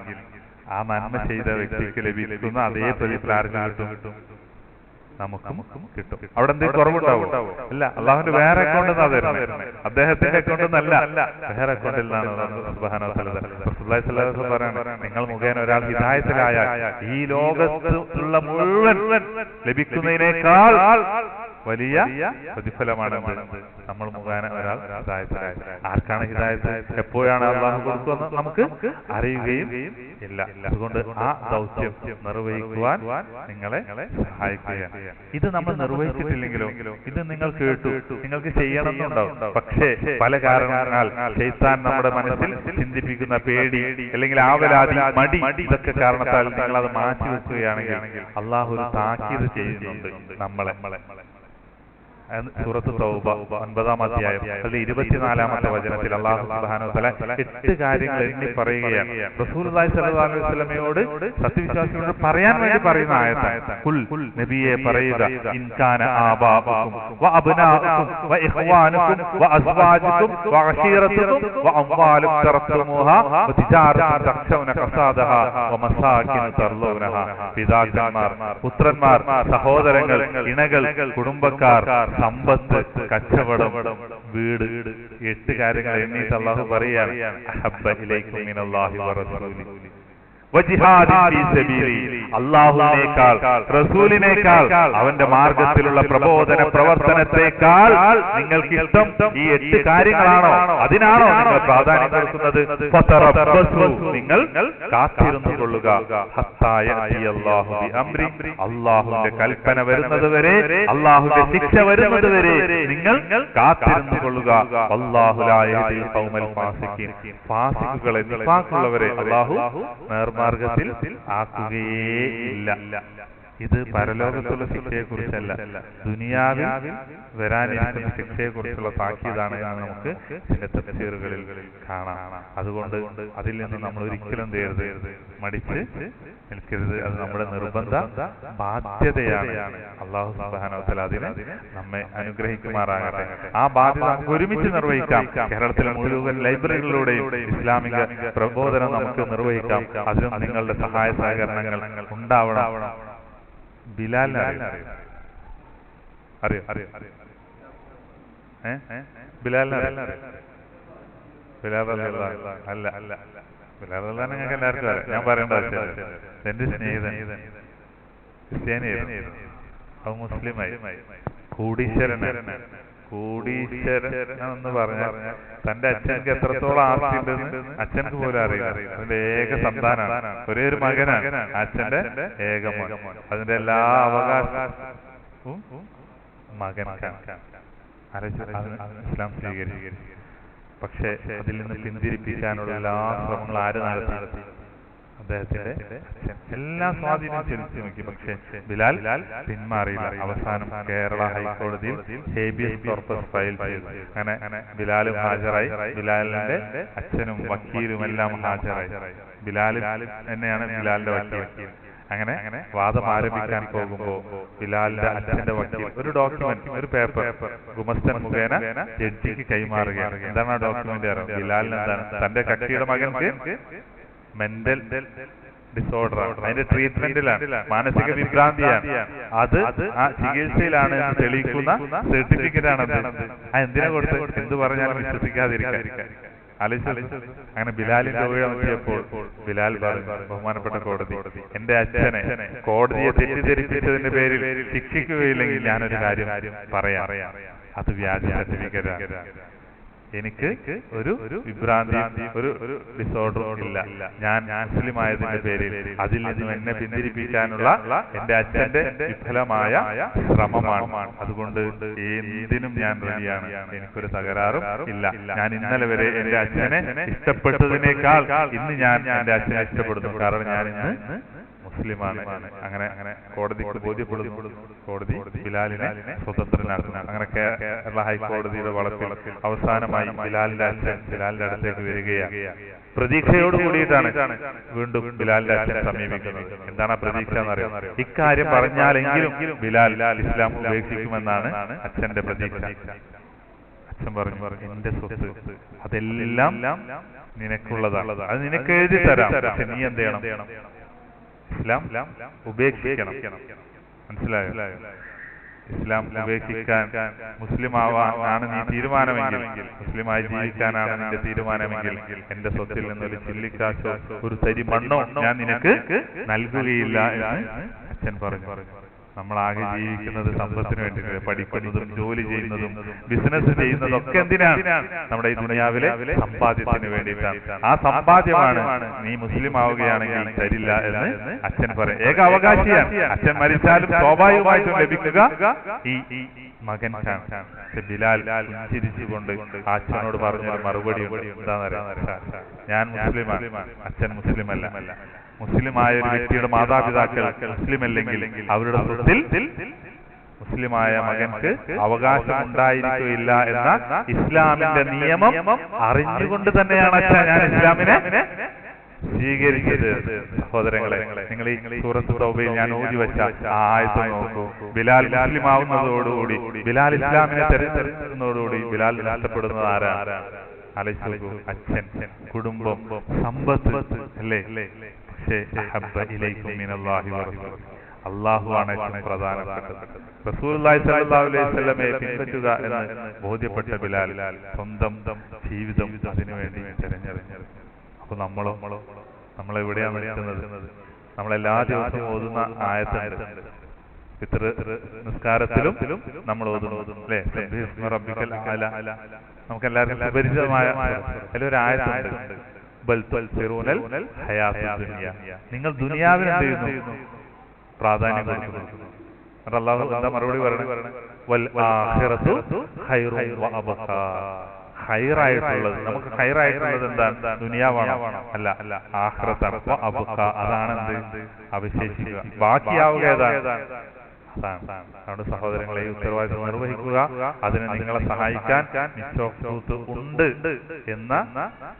S1: ആ നന്മ ചെയ്ത വ്യക്തിക്ക് ലഭിക്കുന്ന അതേ പ്രതിഫലം കിട്ടും, നമുക്കും കിട്ടും. അവിടെ എന്തെങ്കിലും കുറവുണ്ടാവും? ഇല്ല. അള്ളാഹുവിന്റെ വേറെ അക്കൗണ്ടിൽ നിന്നാണ് തരുന്നത്, അദ്ദേഹത്തിന്റെ അക്കൗണ്ടിൽ നിന്നല്ല, വേറെ അക്കൗണ്ടിൽ നിന്നാണ് സുബ്ഹാനഹു വ തആല. റസൂലുള്ളാഹി സ്വല്ലല്ലാഹു അലൈഹി വസല്ലം പറയാണ്, നിങ്ങൾ മുഖേന ഒരാൾ ഹിദായത്തിലായാൽ ഈ ലോകത്തുള്ള മുഴുവൻ ലഭിക്കുന്നതിനേക്കാൾ വലിയ പ്രതിഫലമാണ് നമ്മൾ മുഖേന ഒരാൾ ഹിദായത്തിലായ. ആർക്കാണ് ഹിദായത്ത്, എപ്പോഴാണ് അള്ളാഹു കൊടുക്കുന്നത് നമുക്ക് അറിയുകയും ഇല്ല. അതുകൊണ്ട് ആ ദൗത്യം നിർവഹിക്കുവാൻ നിങ്ങളെ സഹായിക്കുകയാണ്. ഇത് നമ്മൾ നിർവഹിച്ചിട്ടില്ലെങ്കിലോ, ഇത് നിങ്ങൾ കേട്ടു, നിങ്ങൾക്ക് ചെയ്യണമെന്നുണ്ടാവും. പക്ഷേ പല കാരണങ്ങളാൽ ശൈത്താൻ നമ്മുടെ മനസ്സിൽ ചിന്തിപ്പിക്കുന്ന പേടി അല്ലെങ്കിൽ ആവലാതി, മടി, ഇതൊക്കെ കാരണത്താൽ നിങ്ങൾ അത് മാറ്റിവെക്കുകയാണെങ്കിൽ അള്ളാഹു ഒരു താക്കീത് ചെയ്യുന്നുണ്ട് നമ്മളെ. സൂറത്ത് തൗബ 9-ാം അധ്യായം അതിൽ 24-ാമത്തെ വചനത്തിൽ അല്ലാഹു സുബ്ഹാനഹു വ തആല 8 കാര്യങ്ങൾ എണ്ണി പറയുകയാണ്. റസൂലുള്ളാഹി സ്വല്ലല്ലാഹു അലൈഹി വസല്ലമയോട്, സത്യവിശ്വാസികളോട് പറയാൻ വേണ്ടി പറയുന്ന ആയത്ത്. ഖുൽ, നബിയെ പറയുക, ഇൻ കാന ആബാഉകും വ അബ്നാഉകും വ ഇഖ്വാനുകും വ അസ്വാജുകും വ അശീറതുകും വ അംവാലും തറത്തുമുഹാ വ തിജാറത്തുൻ തഖ്ശൗന ഖസാദഹാ വ മസാകിൻ തർലൂനഹാ. പിതാക്കന്മാർ, പുത്രന്മാർ, സഹോദരങ്ങൾ, ഇണകൾ, കുടുംബക്കാർ, സമ്പത്ത്, കച്ചവടം, വീട്, 8 കാര്യങ്ങൾ എണ്ണീട്ട് അല്ലാഹു പറയാണ്. അഹബ്ബ ഇലൈക്കും മിനല്ലാഹി വ റസൂലിഹി വജിഹാദിൻ ഫീ സബീലി. അല്ലാഹുവിനേക്കാൾ, റസൂലിനേക്കാൾ, അവന്റെ മാർഗത്തിലുള്ള പ്രബോധന പ്രവർത്തനത്തെക്കാൾ നിങ്ങൾക്ക് ഇഷ്ടം ഈ 8 കാര്യങ്ങളാണോ? അതിനാണോ നിങ്ങൾ പ്രാധാന്യം കൊടുക്കുന്നത്? ഫതറബ്ബസു, നിങ്ങൾ കാത്തിരുന്നു കൊള്ളുക. ഹത്താ യഅതിയല്ലാഹു ബിഅംരി, അല്ലാഹുവിന്റെ കൽപ്പന വരുന്നത് വരെ, അല്ലാഹുവിന്റെ ശിക്ഷ വരുന്നത് വരെ നിങ്ങൾ കാത്തിരുന്നു കൊള്ളുക. വല്ലാഹു ലാ യഹ്ദിൽ ഖൗമൽ ഫാസിഖീൻ. ഫാസിഖുകളെ, നിഫാഖുള്ളവരെ അല്ലാഹു മാർഗത്തിൽ ആക്കുകയേ ഇല്ല. ഇത് പരലോകത്തുള്ള ശിക്ഷയെ കുറിച്ചല്ല, ദുനിയാവിൽ വരാനിരിക്കുന്ന ശിക്ഷയെ കുറിച്ചുള്ള താക്കീതാണ് എന്ന് നമുക്ക് ചില തഫ്സീറുകളിൽ കാണാം. അതുകൊണ്ട് അതിൽ നിന്ന് നമ്മൾ ഒരിക്കലും മടിച്ച് നിൽക്കരുത്. അത് നമ്മുടെ നിർബന്ധ ബാധ്യതയാണ്. അല്ലാഹു സുബ്ഹാനഹു വ തആല അതിനെ നമ്മെ അനുഗ്രഹിക്കുമാറാകട്ടെ. ആ ബാധ്യത നമുക്ക് ഒരുമിച്ച് നിർവഹിക്കാം. കേരളത്തിലെ മുഴുവൻ ലൈബ്രറികളിലൂടെയും ഇസ്ലാമിക പ്രബോധനം നമുക്ക് നിർവഹിക്കാം. അതിനും നിങ്ങളുടെ സഹായ സഹകരണങ്ങൾ ഉണ്ടാവണം. ബിലാലിനെ അറിയോ? ബിലാലിനെ ബിലാൽ അല്ല, ബിലാൽ നിങ്ങൾക്ക് എല്ലാവർക്കും അറിയാം, ഞാൻ പറയേണ്ട ആവശ്യമില്ല. എന്റെ സ്നേഹിതൻ ക്രിസ്ത്യാനിയായിരുന്നു, അത് മുസ്ലിമായി, കോടീശ്വരൻ എന്ന് പറഞ്ഞാൽ തന്റെ അച്ഛനക്ക് എത്രത്തോളം ആസ്തിയുണ്ടെന്ന് അച്ഛനക്ക് പോലും അറിയില്ല. അതിന്റെ ഏക സന്താനാണ്, ഒരേ ഒരു മകനാണ് അച്ഛന്റെ ഏക മകൻ. അതിന്റെ എല്ലാ അവകാശവും മകനാണ്. ഇസ്ലാം സ്വീകരിച്ചു. പക്ഷെ അതിൽ നിന്ന് പിന്തിരിപ്പിക്കാനുള്ള എല്ലാ ശ്രമങ്ങളും ആര് നടത്തി? അദ്ദേഹത്തിന്റെ അച്ഛൻ. എല്ലാ സ്വാധീനം ചെലുത്തി നോക്കി. പക്ഷെ ബിലാൽ പിന്മാറിയില്ല. അവസാനം കേരള ഹൈക്കോടതിയിൽ ഹേബിയസ് കോർപ്പസ് ഫയൽ ചെയ്തു. അങ്ങനെ ബിലാലും ഹാജരായി. ബിലാലിന്റെ അച്ഛനും വക്കീലും എല്ലാം ഹാജരായി. ബിലാൽ തന്നെയാണ് ബിലാലിന്റെ വക്കീൽ. അങ്ങനെ വാദം ആരംഭിക്കാൻ പോകുമ്പോ ബിലാലിന്റെ അച്ഛന്റെ വക്കീൽ ഒരു ഡോക്യുമെന്റ്, ഒരു പേപ്പർ ഗുമസ്തൻ മുഖേന ജഡ്ജിക്ക് കൈമാറുകയാണ്. എന്താണ് ആ ഡോക്യുമെന്റ്? ബിലാലിന് എന്താണ്, തന്റെ കക്ഷിയുടെ മകൻക്ക് മെന്റൽ ഡിസോർഡർ ആണ്, അതിന്റെ ട്രീറ്റ്മെന്റിലാണ്, മാനസിക വിഭ്രാന്തിയാണ്, അത് ആ ചികിത്സയിലാണ് എന്ന് തെളിയിക്കുന്ന സർട്ടിഫിക്കറ്റ് ആണ്. എന്തിനാ കൊടുത്ത്? എന്ത് പറഞ്ഞാലും വിശ്വസിക്കാതിരിക്കാൻ. അങ്ങനെ ബിലാലിന്റെ ഊഴമെത്തിയപ്പോൾ ബിലാൽ പറഞ്ഞു, ബഹുമാനപ്പെട്ട കോടതി, എന്റെ അച്ഛനെ കോടതിയെ തെറ്റിദ്ധരിപ്പിച്ചതിന്റെ പേരിൽ ശിക്ഷിക്കുകയില്ലെങ്കിൽ ഞാനൊരു കാര്യം പറയാം. അത് വ്യാജ സർട്ടിഫിക്കറ്റാണ്. എനിക്ക് ഒരു വിഭ്രാന്തി, ഒരു ഡിസോർഡറും ഇല്ല. ഞാൻ മുസ്ലിം ആയതിന്റെ പേരിൽ അതിൽ നിന്നും എന്നെ പിന്തിരിപ്പിക്കാനുള്ള എന്റെ അച്ഛന്റെ വിഫലമായ ശ്രമമാണ്. അതുകൊണ്ട് എന്തിനും ഞാൻ റെഡിയാണ്. എനിക്കൊരു തകരാറും ഇല്ല. ഞാൻ ഇന്നലെ വരെ എന്റെ അച്ഛനെ ഇഷ്ടപ്പെട്ടതിനേക്കാൾ ഇന്ന് ഞാൻ എന്റെ അച്ഛനെ ഇഷ്ടപ്പെടുന്നു. കാരണം ഞാൻ ഇന്ന് മുസ്ലിമാണ്. അങ്ങനെ കോടതിക്ക് ബോധ്യപ്പെടുന്നു. കോടതി ബിലാലിനെ സ്വതന്ത്രനാക്കുന്നു. അങ്ങനെ കേരള ഹൈക്കോടതിയുടെ വളപ്പിൽ അവസാനമായി ബിലാലിന്റെ അച്ഛൻ ബിലാലിന്റെ അടുത്തേക്ക് വരികയാണ്. പ്രതീക്ഷയോട് കൂടിയിട്ടാണ് വീണ്ടും ബിലാലിന്റെ അച്ഛൻ സമീപിക്കുന്നത്. എന്താണ് ആ പ്രതീക്ഷ എന്നറിയാം? ഇക്കാര്യം പറഞ്ഞാലെങ്കിലും ബിലാൽ ഇസ്ലാം ഉപേക്ഷിക്കുമെന്നാണ് അച്ഛന്റെ പ്രതീക്ഷ. അച്ഛൻ പറഞ്ഞു, എന്റെ സ്വത്ത് അതെല്ലാം നിനക്കുള്ളതാണ്, അത് നിനക്ക് എഴുതി തരാം. പക്ഷെ നീ എന്ത് ചെയ്യണം? ഇസ്ലാം ഉപേക്ഷിക്കണം. മനസ്സിലായോ? ഇസ്ലാം ഉപേക്ഷിക്കാൻ മുസ്ലിം ആവാനാണ് നീ തീരുമാനമെങ്കിൽ, മുസ്ലിമായി ജീവിക്കാനാണ് നിന്റെ തീരുമാനമെങ്കിൽ എന്റെ സ്വത്തിൽ നിന്നൊരു ചില്ലിക്കാശോ ഒരു തരി മണ്ണോ ഞാൻ നിനക്ക് നൽകുകയില്ല എന്ന് അച്ഛൻ പറഞ്ഞു. നമ്മളാകെ ജീവിക്കുന്നത് സമ്പത്തിന് വേണ്ടിയിട്ട്, പഠിക്കുന്നതും ജോലി ചെയ്യുന്നതും ബിസിനസ് ചെയ്യുന്നതും ഒക്കെ എന്തിനാണ്? നമ്മുടെ ഈ ദുനിയാവിലെ സമ്പാദ്യത്തിന് വേണ്ടിയിട്ടാണ്. ആ സമ്പാദ്യമാണ് നീ മുസ്ലിം ആവുകയാണെങ്കിൽ തരില്ല എന്ന് അച്ഛൻ പറയും. ഏക അവകാശിയാണ്. അച്ഛൻ മരിച്ചാലും സ്വാഭാവികമായിട്ടും ലഭിക്കുക ഈ മകൻ. ബിലാൽ ചിരിച്ചുകൊണ്ട് അച്ഛനോട് പറഞ്ഞൊരു മറുപടി ഉണ്ട്. എന്താണെന്നറിയാം? ഞാൻ മുസ്ലിമാണ്, അച്ഛൻ മുസ്ലിമല്ല. മുസ്ലിമായ ഒരു വ്യക്തിയുടെ മാതാപിതാക്കൾ മുസ്ലിം അല്ലെങ്കിൽ അവരുടെ സ്വത്തിൽ മുസ്ലിമായ മകൻക്ക് അവകാശം ഉണ്ടായിരിക്കുകയില്ല എന്ന ഇസ്ലാമിന്റെ നിയമം അറിഞ്ഞുകൊണ്ട് തന്നെയാണ് അച്ഛൻ ഞാൻ ഇസ്ലാമിനെ സ്വീകരിച്ചത്. സഹോദരങ്ങളെ, നിങ്ങൾ ഈ സൂറത്ത് തൗബയിൽ ഞാൻ ഓതി വെച്ച ആ ആയത്ത് നോക്കൂ. ബിലാൽ മുസ്ലിം ആവുന്നതോടുകൂടി, ബിലാൽ ഇസ്ലാമിനെ തിരഞ്ഞെടുക്കുന്നതോടുകൂടി ബിലാൽ നഷ്ടപ്പെടുന്നത് ആരാണ്? ആലോചിച്ചു. അച്ഛൻ, കുടുംബം, സമ്പത്ത് അല്ലേ? അള്ളാഹുവാണ് ഏറ്റവും പ്രധാനപ്പെട്ടത്. റസൂലുള്ളാഹി സ്വല്ലല്ലാഹു അലൈഹി വസല്ലമയെ പിൻപറ്റുക എന്ന് ബോധ്യപ്പെട്ട ബിലാൽ സ്വന്തം ജീവിതം അതിനുവേണ്ടി തിരഞ്ഞെടുത്തു. അപ്പൊ നമ്മളെവിടെയാണ് നിൽക്കുന്നത്? നമ്മളെല്ലാ ദിവസവും ഓതുന്ന ആയത്തുണ്ട്. ഫിത്ർ നിസ്കാരത്തിലും നമ്മൾ ഓതുന്നു അല്ലേ? റബ്ബിക്കൽ അഅല. നമുക്കെല്ലാവർക്കും സുപരിചിതമായ അതിലൊരു ആയത്തുണ്ട്, നിങ്ങൾ ദുനിയാവിന് എന്ത് ചെയ്യുന്നു? പ്രാധാന്യം കൊടുക്കുന്നു. അല്ലാഹു എന്താ മറുപടി പറയണത്? വൽ ആഖിറതു ഖൈറുൻ വഅബ്ഖാ. ഖൈറായിട്ടുള്ളത്, നമുക്ക് ഖൈറായിട്ടുള്ളത് എന്താണ്? ദുനിയാവാണോ? അല്ല, ആഖിറത്താണ്. വഅബ്ഖാ, അതാണ് എന്ത് അവശേഷിക്കുക, ബാക്കിയാവുക ഏതാണ്? നമ്മുടെ സഹോദരങ്ങളെ ഉത്തരവാദിത്വം നിർവഹിക്കുക. അതിന് നിങ്ങളെ സഹായിക്കാൻ മിസ്റ്റോക്സ് ഉണ്ട് എന്ന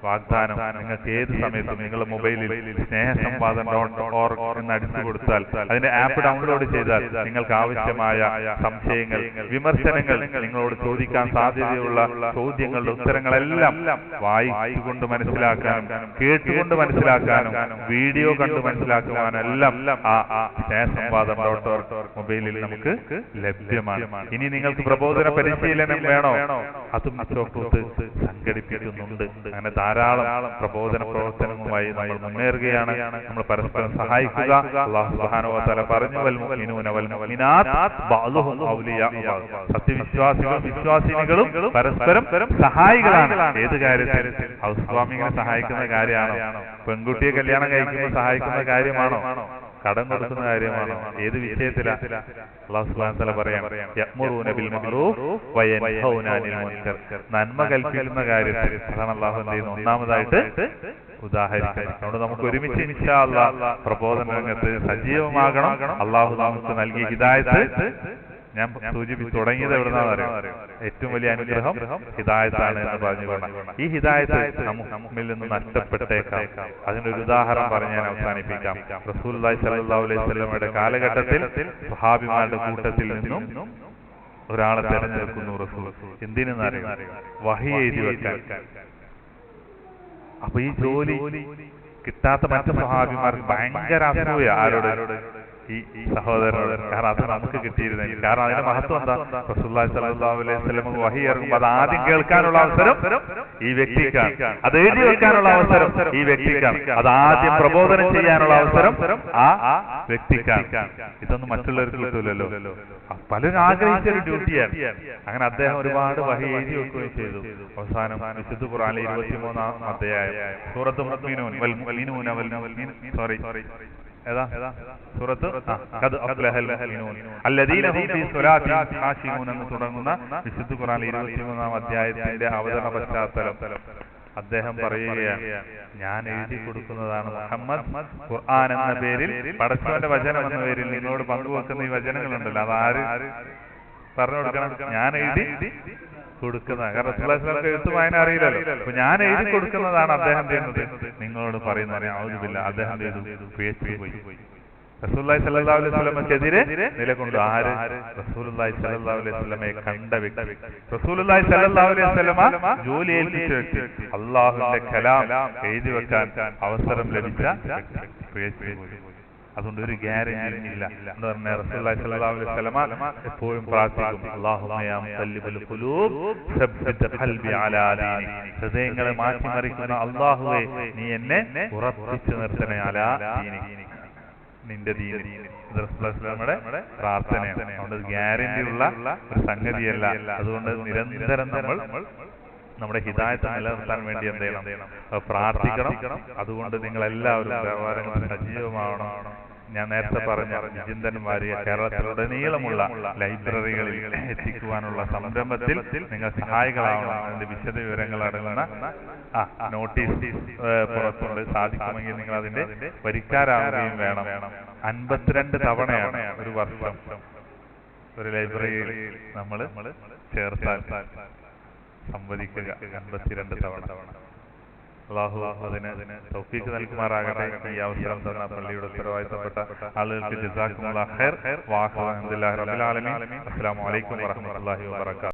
S1: വാഗ്ദാനം നിങ്ങൾക്ക് ഏത് സമയത്തും നിങ്ങളുടെ മൊബൈലിൽ സ്നേഹസംവാദം.org എന്ന് അടിച്ചു കൊടുത്താൽ, അതിന്റെ ആപ്പ് ഡൗൺലോഡ് ചെയ്താൽ നിങ്ങൾക്ക് ആവശ്യമായ സംശയങ്ങൾ, വിമർശനങ്ങൾ, നിങ്ങളോട് ചോദിക്കാൻ സാധ്യതയുള്ള ചോദ്യങ്ങളുടെ ഉത്തരങ്ങളെല്ലാം വായിച്ചുകൊണ്ട് മനസ്സിലാക്കാനും കേട്ടുകൊണ്ട് മനസ്സിലാക്കാനും വീഡിയോ കണ്ട് മനസ്സിലാക്കുവാനും എല്ലാം ആ സ്നേഹസംവാദം.org മൊബൈൽ നമുക്ക് ലഭ്യമാണ്. ഇനി നിങ്ങൾക്ക് പ്രബോധന പരിശീലനം വേണോ? അതും മിസ്റ്റോക്സ് സംഘടിപ്പിക്കുന്നുണ്ട്. അങ്ങനെ ധാരാളം പ്രബോധന പ്രവർത്തനങ്ങളുമായി നമ്മൾ മുന്നേറുകയാണ്. നമ്മൾ പരസ്പരം സഹായിക്കുക. അല്ലാഹു സുബ്ഹാനഹു വ തആല പറഞ്ഞു, വൽ മുഅ്മിനൂന വൽ മുഅ്മിനാത്ത് ബഅ്ദുഹും ഔലിയാഉ ബഅദ്. സത്യവിശ്വാസികളും വിശ്വാസിനികളും പരസ്പരം സഹായികളാണ്. ഏത് കാര്യത്തിൽ? ഹൗസ് വാമിങ്ങിനെ സഹായിക്കുന്ന കാര്യമാണോ? പെൺകുട്ടിയെ കല്യാണം കഴിക്കുമ്പോൾ സഹായിക്കുന്ന കാര്യമാണോ? കടം കൊടുക്കുന്ന കാര്യമാണോ? ഏത് വിഷയത്തിലാണ്? അല്ലാഹു സുബ്ഹാനഹു വ തആല പറയാം, യഅ്മുറൂന ബിൽ മഅറൂഫ് വയൻഹൗന അനിൽ മുൻകർ. നന്മ കൽപ്പിക്കുന്ന കാര്യത്തിൽ അതാണ് അല്ലാഹു ചെയ്യുന്നത്. ഒന്നാമതായിട്ട് ഉദാഹരിക്കണം. അതുകൊണ്ട് നമുക്ക് ഒരുമിച്ച് ഇൻഷാ അല്ലാഹ് പ്രബോധന രംഗത്ത് സജീവമാകണം. അല്ലാഹു നമുക്ക് നൽകിയ ഹിദായത്ത് ഞാൻ സൂചിപ്പിച്ചു തുടങ്ങിയത് എവിടുന്നാണെന്നറിയാം? ഏറ്റവും വലിയ അനുഗ്രഹം ഹിദായത്താണ് എന്ന് പറഞ്ഞുകൊണ്ട് ഈ ഹിദായത്ത് നമ്മിൽ നിന്ന് നഷ്ടപ്പെട്ടേക്കാം. അതിനൊരു ഉദാഹരണം പറഞ്ഞ് ഞാൻ അവസാനിപ്പിക്കാം. റസൂലുള്ളാഹി സ്വല്ലല്ലാഹു അലൈഹി വസല്ലമയുടെ കാലഘട്ടത്തിൽ സ്വഹാബിമാരുടെ കൂട്ടത്തിൽ നിന്നും ഒരാളെ തെരഞ്ഞെടുക്കുന്നു റസൂൽ. എന്തിനെന്നറിയാം? വഹി എഴുതി വെക്കാൻ. അപ്പൊ ഈ ജോലി കിട്ടാത്ത മറ്റു സ്വഹാബിമാർക്ക് ഭയങ്കര അസൂയ. ആരോട്? ഈ സഹോദരനോട്. കാരണം അത് നമുക്ക് കിട്ടിയിരുന്നെങ്കിൽ. കാരണം അതിന്റെ മഹത്വം എന്താ? റസൂലുള്ളാഹി സ്വല്ലല്ലാഹു അലൈഹി വസല്ലം വഹി ഇറങ്ങുമ്പോൾ അത് ആദ്യം കേൾക്കാനുള്ള അവസരം ഈ വ്യക്തിക്കാണ്. അത് എഴുതി വെക്കാനുള്ള അവസരം ഈ വ്യക്തിക്കാണ്. അത് ആദ്യം പ്രബോധനം ചെയ്യാനുള്ള അവസരം ആ വ്യക്തിക്കാണ്. ഇതൊന്നും മറ്റുള്ളവർക്ക് കിട്ടൂലല്ലോ. പലരും ആഗ്രഹിച്ചൊരു ഡ്യൂട്ടിയാണ്. അങ്ങനെ അദ്ദേഹം ഒരുപാട് വഹി എഴുതി വെക്കുകയും ചെയ്തു. അവസാനം വിശുദ്ധ ഖുർആനിലെ 23-ാം അധ്യായം സൂറത്തുൽ മുഅ്മിനൂൻ വൽ മുഅ്മിനൂന വൽ സോറി ഏതാ സൂറത്ത് ഖദ് അഫ്ലഹൽ മുഅ്മിനൂൻ അല്ലദീന ഹും ഫീ സ്വലാത്തിഹിം ഖാശിഊൻ എന്ന് തുടങ്ങുന്ന വിശുദ്ധ ഖുർആനിലെ 23-ാം അധ്യായത്തിന്റെ അവതരണ പശ്ചാത്തലം അദ്ദേഹം പറയുകയാണ്, ഞാൻ എഴുതി കൊടുക്കുന്നതാണ് മുഹമ്മദ് ഖുർആൻ എന്ന പേരിൽ, പടച്ചവന്റെ വചനം എന്ന പേരിൽ നിങ്ങളോട് പങ്കുവെക്കുന്ന ഈ വചനങ്ങളുണ്ടല്ലോ, അതാര് പറഞ്ഞു കൊടുക്കണം? ഞാൻ എഴുതി കൊടുക്കുന്നതാണ്. കാരണം റസൂലുള്ളാഹി സ്വല്ലല്ലാഹു അലൈഹി വസല്ലം എഴുത്തും വായന അറിയില്ലല്ലോ. അപ്പൊ ഞാൻ എഴുതി കൊടുക്കുന്നതാണ് അദ്ദേഹം ചെയ്യുന്നത്. നിങ്ങളോട് പറയുന്നത് ഔദുബില്ല, അദ്ദേഹം പോയി റസൂലുള്ളാഹി സ്വല്ലല്ലാഹു അലൈഹി വസല്ലമക്കെതിരെ നിലകൊണ്ടു. ആര്? റസൂലുള്ളാഹി സ്വല്ലല്ലാഹു അലൈഹി വസല്ലമയെ കണ്ട വ്യക്തി, റസൂലുള്ളാഹി സ്വല്ലല്ലാഹു അലൈഹി വസല്ലമ ജോലി ഏൽപ്പിച്ച വ്യക്തി, അല്ലാഹുവിന്റെ കലാം എഴുതി വെക്കാൻ അവസരം ലഭിച്ച വ്യക്തി. അതുകൊണ്ട് ഒരു ഗ്യാരണ്ടി ഇല്ല എന്ന് പറഞ്ഞാൽ റസൂലുള്ളാഹി സ്വല്ലല്ലാഹു അലൈഹി വസല്ലമ എപ്പോഴും പ്രാർത്ഥിക്കും, അല്ലാഹുമ്മ യാ മുഖല്ലിബൽ ഖുലൂബ് സബ്ബിത് ഖൽബി അലാ ദീനിക്, ഹൃദയങ്ങളെ മാറ്റിമറിക്കുന്ന അല്ലാഹുവേ നീ എന്നെ ഉറപ്പിച്ചു നിർത്തണേ അലാ ദീനിക്, നിന്റെ ദീനിൽ. റസൂലുള്ളാഹിയുടെ പ്രാർത്ഥനയാണ്. അതുകൊണ്ട് ഗ്യാരണ്ടി ഉള്ള ഒരു സംഗതിയല്ല. അതുകൊണ്ട് നിരന്തരം നമ്മൾ നമ്മുടെ ഹിദായത്ത് നിലനിർത്താൻ വേണ്ടി എന്ത് ചെയ്യണം? പ്രാർത്ഥിക്കണം. അതുകൊണ്ട് നിങ്ങൾ എല്ലാവരും വ്യവഹാരങ്ങളിൽ സജീവമാവണം. ഞാൻ നേരത്തെ പറഞ്ഞ വിചിന്തന്മാരെ കേരളത്തിലുടനീളമുള്ള ലൈബ്രറികളിൽ എത്തിക്കുവാനുള്ള സംരംഭത്തിൽ നിങ്ങൾ സഹായികളാവണം. അതിന്റെ വിശദ വിവരങ്ങൾ അടങ്ങുന്ന നോട്ടീസ് പുറത്തുണ്ട്. സാധിക്കുമെങ്കിൽ നിങ്ങൾ അതിന്റെ വരിക്കാരാവുകയും വേണം. 52 തവണയാണ് ഒരു വർഷം ഒരു ലൈബ്രറിയിൽ നമ്മൾ ചേർത്താൽ സംവദിക്കുക. 52 തവണ. അല്ലാഹു അതിന് തൗഫീഖ് നൽകുമാറാകട്ടെ. ഈ അവസരം തന്ന പള്ളിയുടെ ഉത്തരവാദിത്തപ്പെട്ട ആളുകൾക്ക് ജസാക്കുമുല്ലാഹ് ഖൈർ. അൽഹംദുലില്ലാഹി റബ്ബിൽ ആലമീൻ. അസ്സലാമു അലൈക്കും വറഹ്മത്തുള്ളാഹി വബറകാതുഹു.